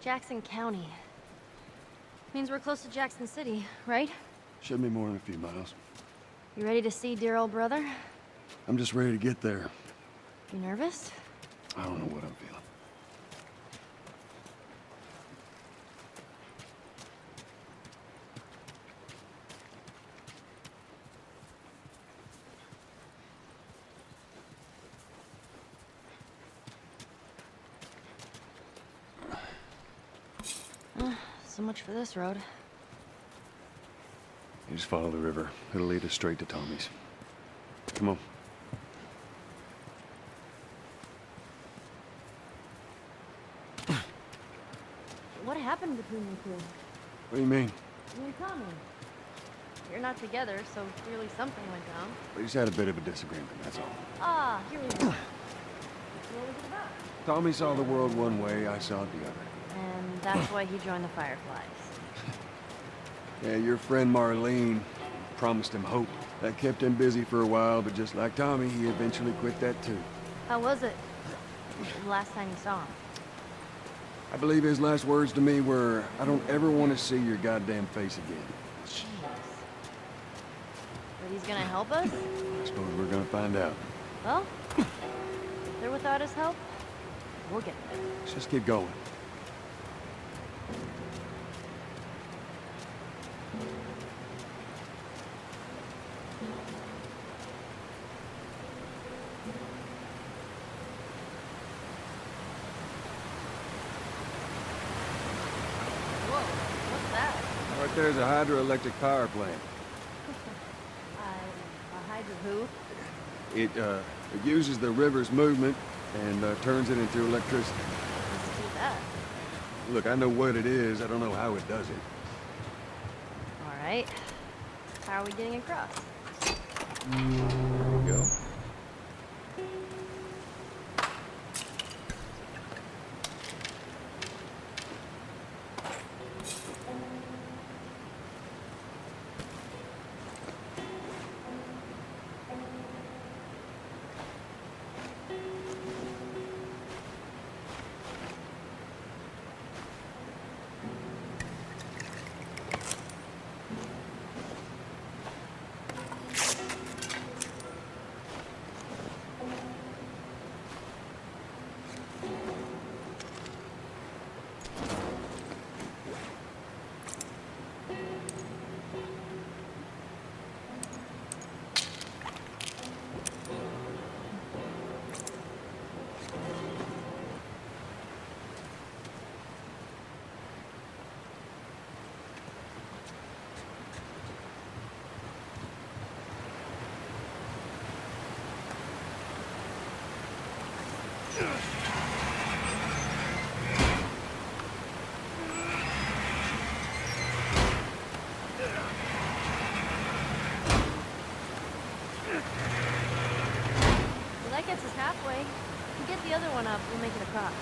Jackson County. Means we're close to Jackson City, right? Should be more than a few miles. You ready to see dear old brother? I'm just ready to get there. You nervous? I don't know what I'm feeling. So much for this road. You just follow the river. It'll lead us straight to Tommy's. Come on. What happened between you two? What do you mean? You and Tommy. You're not together, so clearly something went down. We just had a bit of a disagreement, that's all. Ah, here we go. What was it about? Tommy saw the world one way, I saw it the other. And that's why he joined the Fireflies. Yeah, your friend Marlene promised him hope. That kept him busy for a while, but just like Tommy, he eventually quit that too. How was it? The last time you saw him? I believe his last words to me were, I don't ever want to see your goddamn face again. Jeez. But he's gonna help us? I suppose we're gonna find out. Well, if they're without his help, we'll get there. Let's just keep going. Whoa, what's that? Right there's a hydroelectric power plant. A hydro who? It uses the river's movement and turns it into electricity. Let's do that. Look, I know what it is. I don't know how it does it. All right. How are we getting across? There we go. Well, that gets us halfway. If we get the other one up, we'll make it across.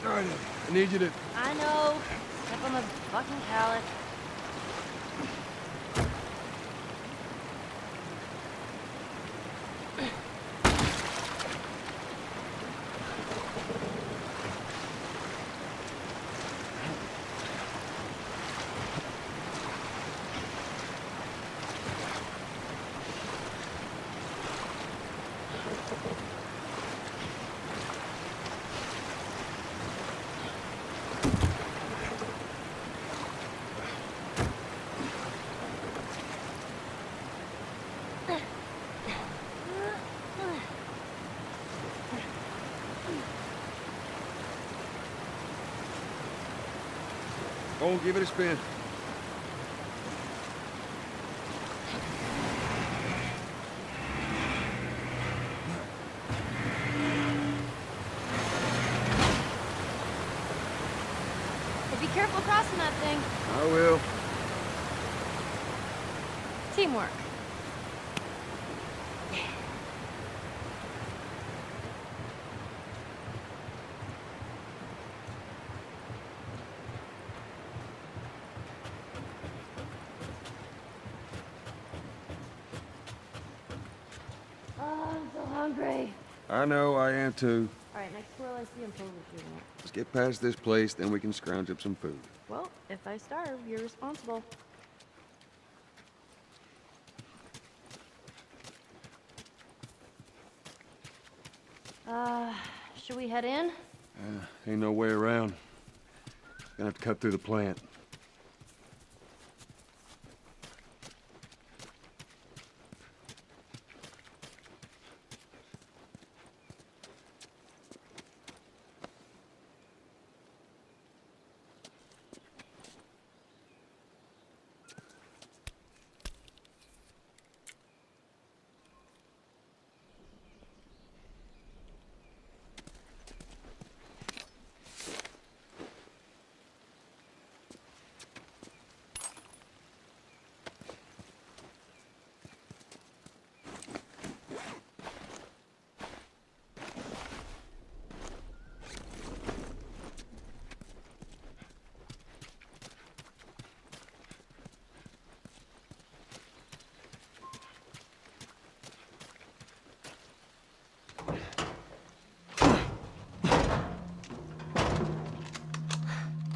All right, I need you to... I know. Step on the fucking pallet. Go on, give it a spin. Be careful crossing that thing. I will. Teamwork. Oh, I'm so hungry. I know, I am too. All right, next squirrel I see, I'm totally shooting it. Let's get past this place, then we can scrounge up some food. Well, if I starve, you're responsible. Should we head in? Ain't no way around. Gonna have to cut through the plant.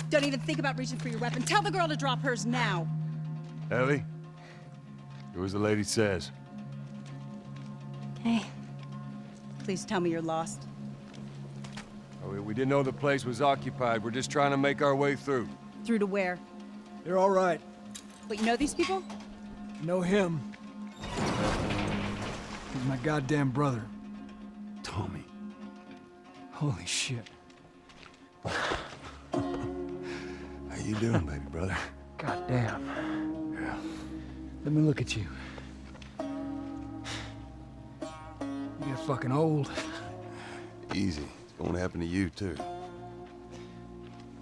Don't even think about reaching for your weapon. Tell the girl to drop hers now. Ellie? Do as the lady says. Hey. Please tell me you're lost. Oh, we didn't know the place was occupied. We're just trying to make our way through. Through to where? They're all right. Wait, you know these people? Know him. He's my goddamn brother. Tommy. Holy shit. How you doing, baby brother? Goddamn. Yeah. Let me look at you. You get fucking old. Easy. It's going to happen to you, too.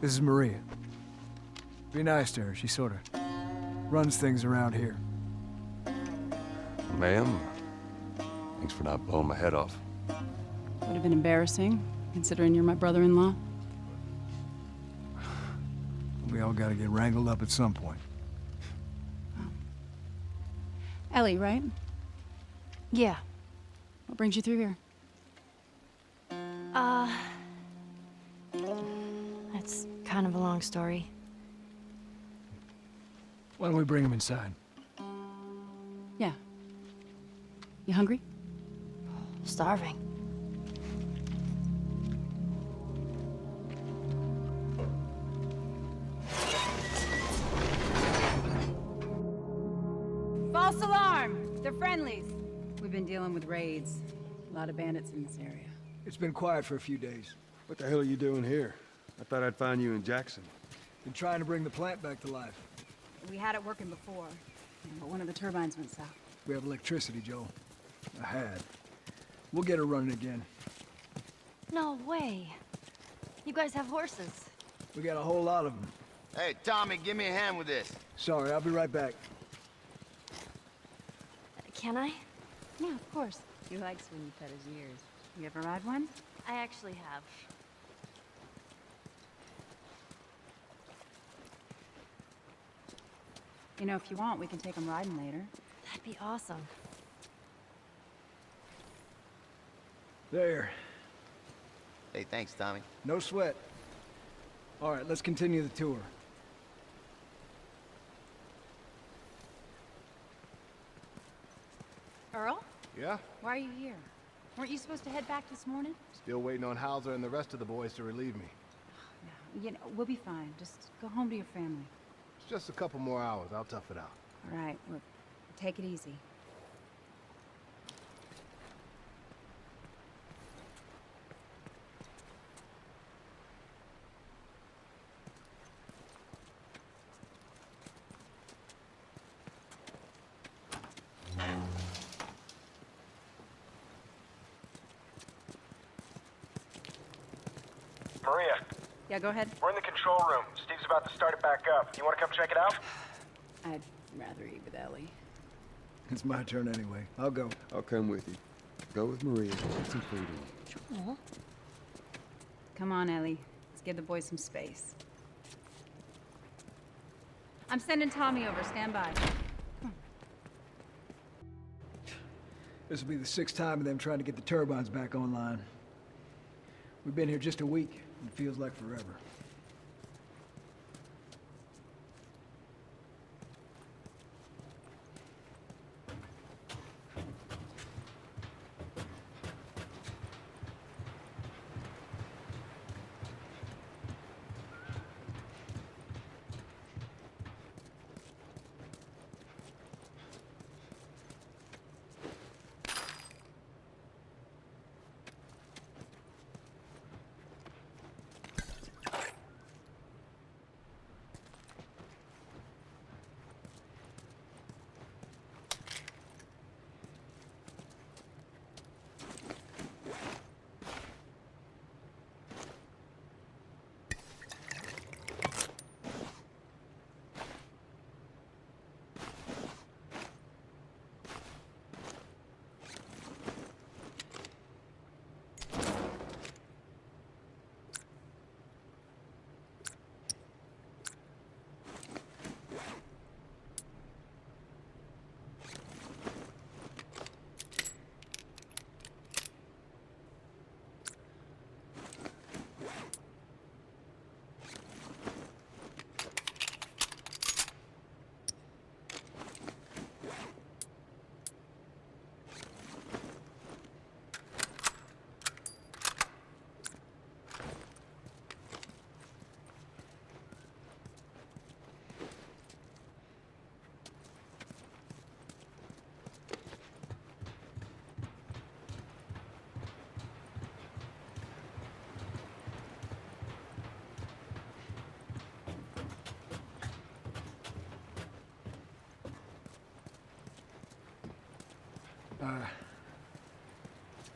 This is Maria. Be nice to her. She sort of runs things around here. Ma'am, thanks for not blowing my head off. Would have been embarrassing, considering you're my brother-in-law. We all gotta get wrangled up at some point. Ellie, right? Yeah. What brings you through here? That's kind of a long story. Why don't we bring him inside? Yeah. You hungry? Starving. False alarm! They're friendlies. We've been dealing with raids. A lot of bandits in this area. It's been quiet for a few days. What the hell are you doing here? I thought I'd find you in Jackson. Been trying to bring the plant back to life. We had it working before, but one of the turbines went south. We have electricity, Joel. I had. We'll get her running again. No way. You guys have horses. We got a whole lot of them. Hey, Tommy, give me a hand with this. Sorry, I'll be right back. Can I? Yeah, of course. He likes when you pet his ears. You ever ride one? I actually have. You know, if you want, we can take him riding later. That'd be awesome. There. Hey, thanks, Tommy. No sweat. All right, let's continue the tour. Earl? Yeah? Why are you here? Weren't you supposed to head back this morning? Still waiting on Hauser and the rest of the boys to relieve me. No, you know, we'll be fine. Just go home to your family. It's just a couple more hours. I'll tough it out. All right, look, take it easy. Maria, Yeah, go ahead. We're in the control room. Steve's about to start it back up. You want to come check it out? I'd rather eat with Ellie. It's my turn anyway. I'll go. I'll come with you. Go with Maria. Get some food in. Aw. Come on, Ellie. Let's give the boys some space. I'm sending Tommy over. Stand by. This will be the 6th time of them trying to get the turbines back online. We've been here just a week, and it feels like forever.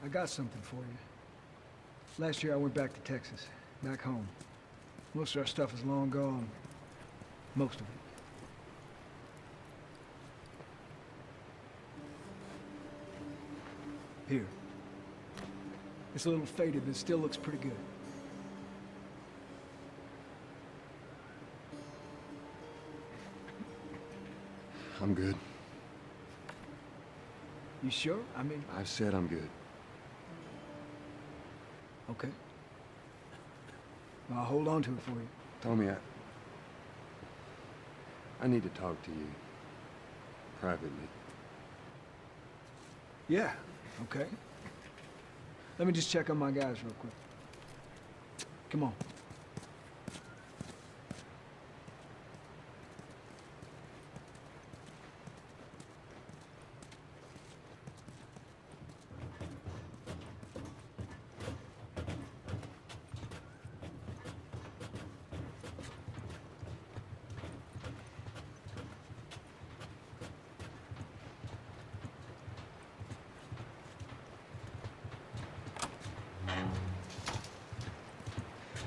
I got something for you. Last year I went back to Texas, back home. Most of our stuff is long gone. Most of it. Here. It's a little faded, but it still looks pretty good. I'm good. You sure? I mean... I've said I'm good. Okay. I'll hold on to it for you. Tommy, I need to talk to you. Privately. Yeah, okay. Let me just check on my guys real quick. Come on.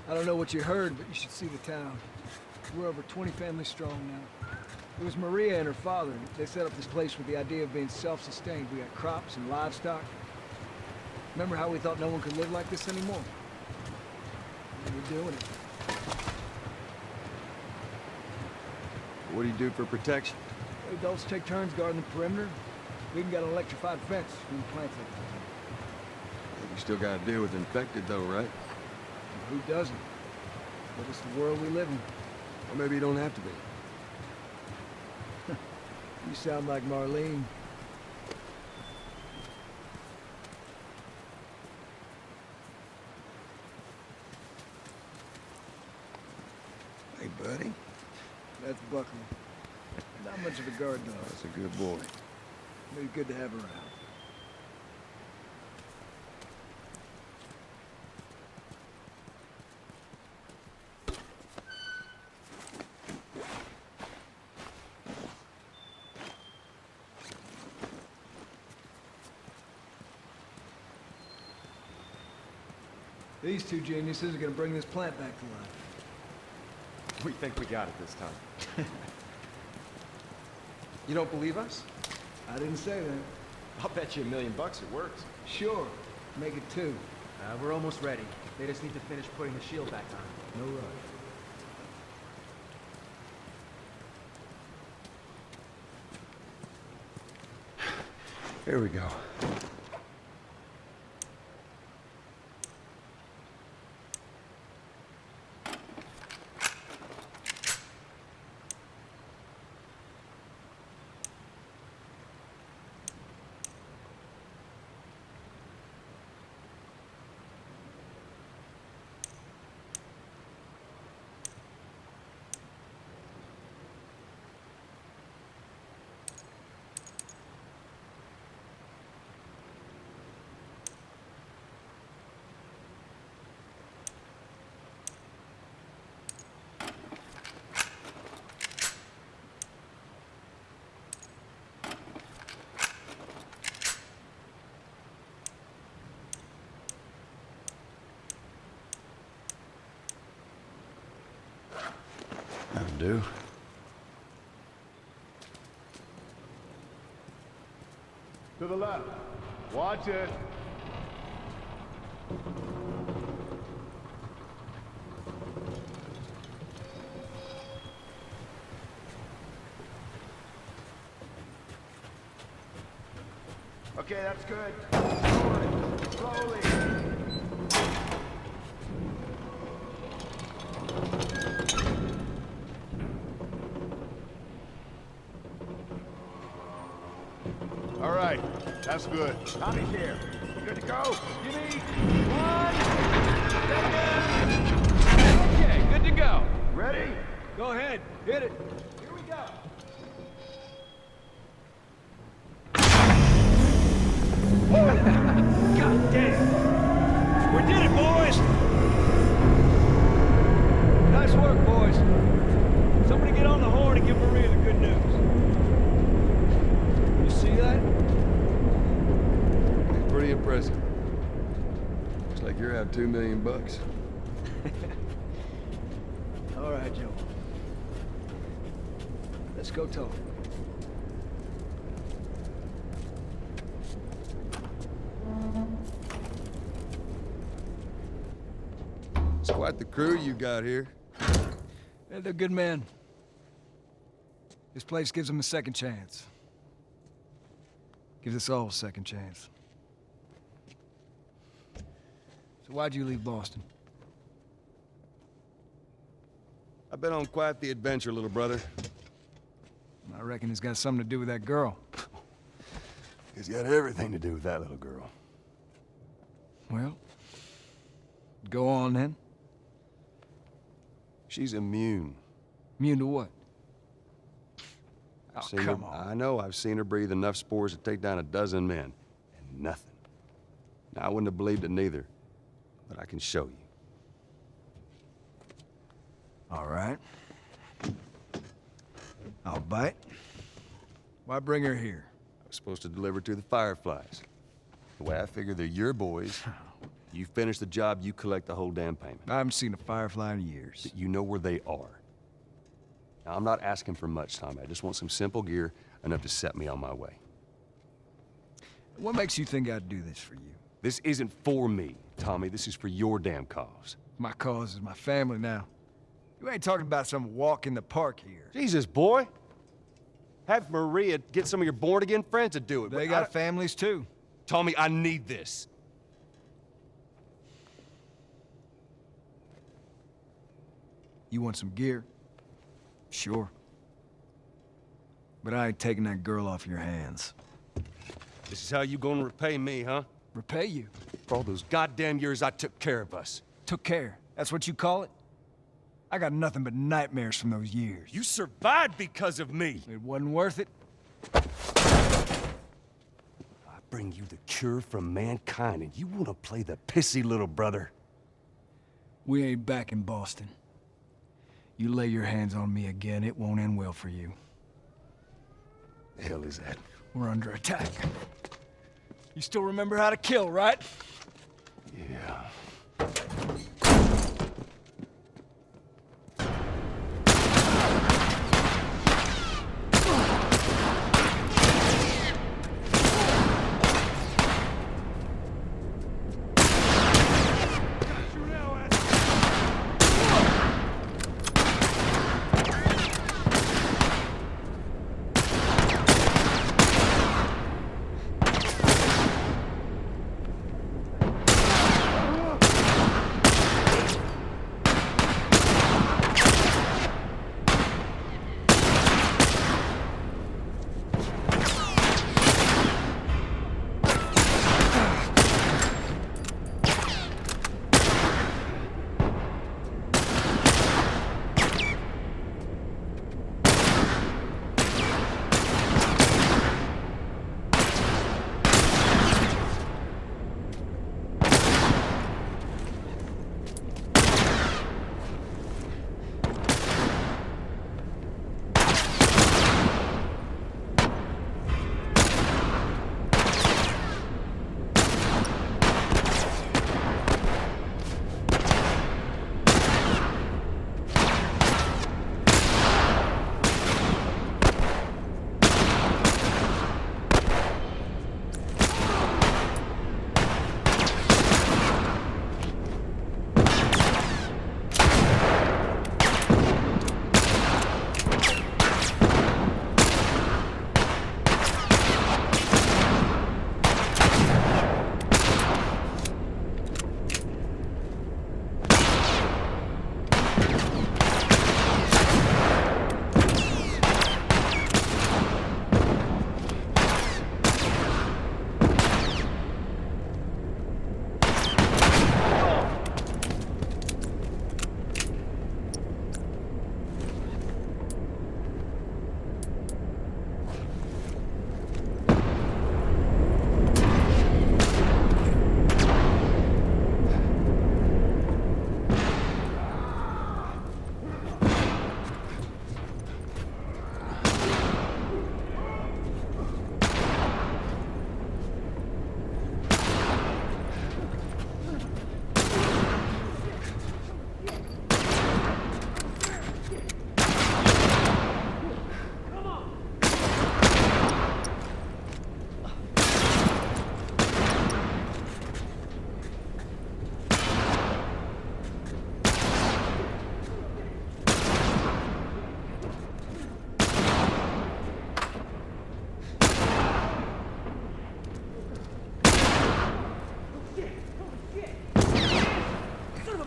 I don't know what you heard, but you should see the town. We're over 20 families strong now. It was Maria and her father. They set up this place with the idea of being self-sustained. We got crops and livestock. Remember how we thought no one could live like this anymore? We're doing it. What do you do for protection? Adults take turns guarding the perimeter. We even got an electrified fence when the plants are. You still gotta deal with infected though, right? Who doesn't? But it's the world we live in. Or maybe you don't have to be. You sound like Marlene. Hey, buddy. That's Buckley. Not much of a guard dog. That's a good boy. But he's good to have around. These two geniuses are gonna bring this plant back to life. We think we got it this time. You don't believe us? I didn't say that. I'll bet you $1 million it works. Sure. Make it two. We're almost ready. They just need to finish putting the shield back on. No rush. Here we go. That'll do. To the left. Watch it. Okay, that's good. Slowly. All right, that's good. Tommy's here. Good to go. Give me 1 second. Okay, good to go. Ready? Go ahead. Hit it. Here we go. God damn. We did it, boys. Nice work, boys. Somebody get on the horn and give Maria the good news. You see that? Pretty impressive. Looks like you're out $2 million. All right, Joe. Let's go talk. It's quite the crew you got here. Yeah, they're good men. This place gives them a second chance. Gives us all a second chance. So why'd you leave Boston? I've been on quite the adventure, little brother. I reckon it's got something to do with that girl. It's got everything to do with that little girl. Well, go on then. She's immune. Immune to what? Oh, Seen come her, on. I know, I've seen her breathe enough spores to take down 12 men. And nothing. Now, I wouldn't have believed it neither. But I can show you. All right. I'll bite. Why bring her here? I was supposed to deliver to the Fireflies. The way I figure they're your boys. You finish the job, you collect the whole damn payment. I haven't seen a Firefly in years. You know where they are. Now, I'm not asking for much, Tommy. I just want some simple gear, enough to set me on my way. What makes you think I'd do this for you? This isn't for me, Tommy. This is for your damn cause. My cause is my family now. You ain't talking about some walk in the park here. Jesus, boy. Have Maria get some of your born-again friends to do it. They got families too. Tommy, I need this. You want some gear? Sure. But I ain't taking that girl off your hands. This is how you gonna repay me, huh? Repay you. For all those goddamn years I took care of us. Took care. That's what you call it? I got nothing but nightmares from those years. You survived because of me. It wasn't worth it. I bring you the cure from mankind, and you wanna play the pissy little brother. We ain't back in Boston. You lay your hands on me again, it won't end well for you. The hell is that? We're under attack. You still remember how to kill, right? Yeah.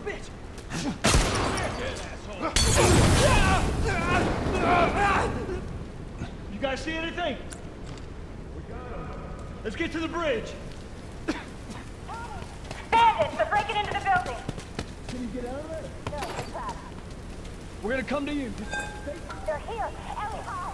bitch! You guys see anything? Let's get to the bridge. Bandits! They're breaking into the building! Can you get out of there? No, they're trapped. We're gonna come to you. They're here! Ellie, hide!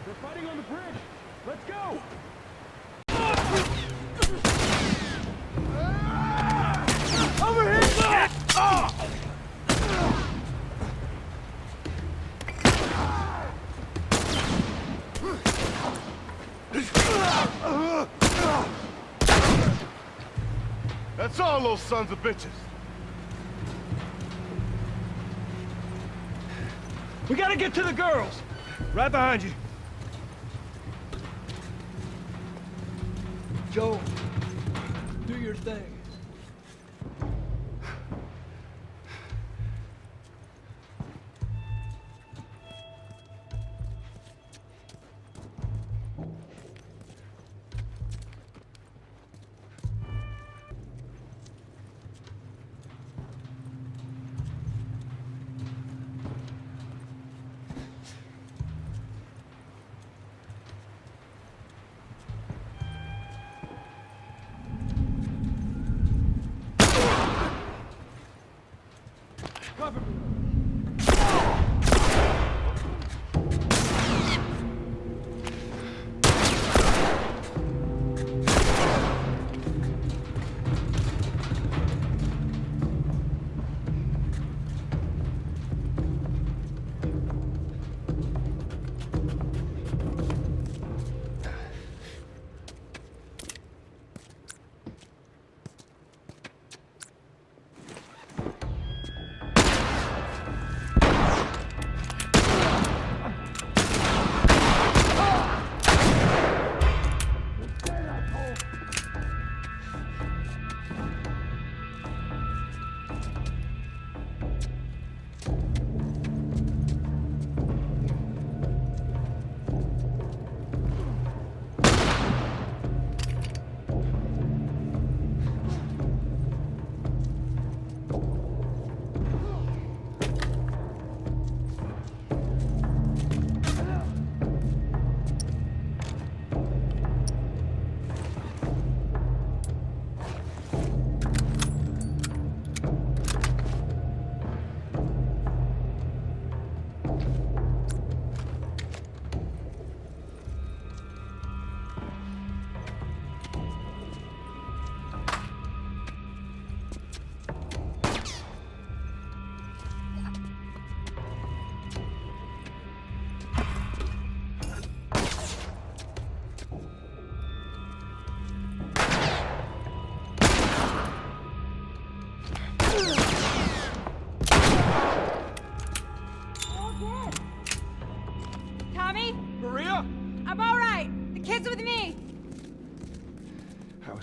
They're fighting on the bridge. Let's go. Over here! That's all, those sons of bitches. We gotta get to the girls. Right behind you. Joe, do your thing.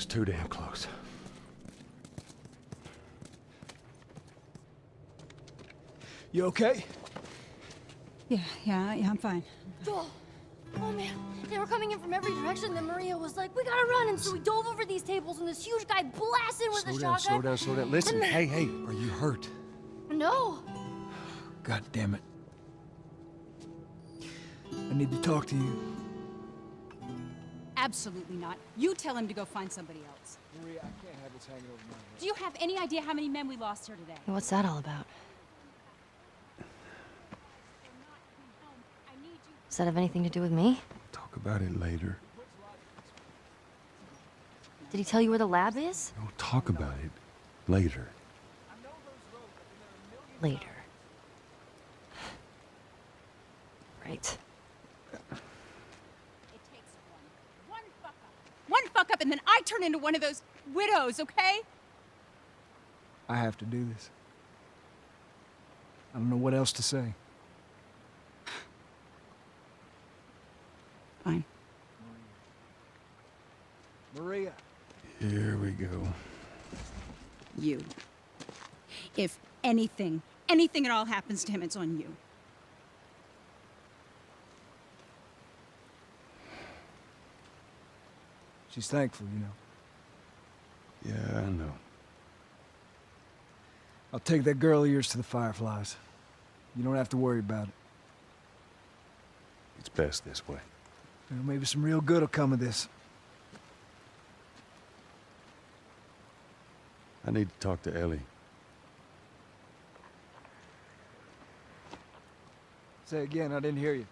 too damn close. You okay? Yeah, I'm fine. Oh man, they were coming in from every direction. Then Maria was like, "We gotta run!" And so we dove over these tables, and this huge guy blasted with a shotgun. Slow down. Listen, hey, are you hurt? No. God damn it. I need to talk to you. Absolutely not. You tell him to go find somebody else. Maria, I can't have this hanging over my head. Do you have any idea how many men we lost here today? What's that all about? Does that have anything to do with me? Talk about it later. Did he tell you where the lab is? We'll talk about it later. Later. Right. It takes one fuck up. One fuck up and then I turn into one of those widows, okay? I have to do this. I don't know what else to say. Fine. Maria. Here we go. You. If anything at all happens to him, it's on you. She's thankful, you know. Yeah, I know. I'll take that girl of yours to the Fireflies. You don't have to worry about it. It's best this way. Well, maybe some real good will come of this. I need to talk to Ellie. Say again, I didn't hear you.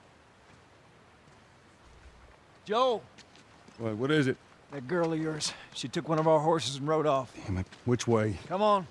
Joel! What is it? That girl of yours. She took one of our horses and rode off. Damn it. Which way? Come on.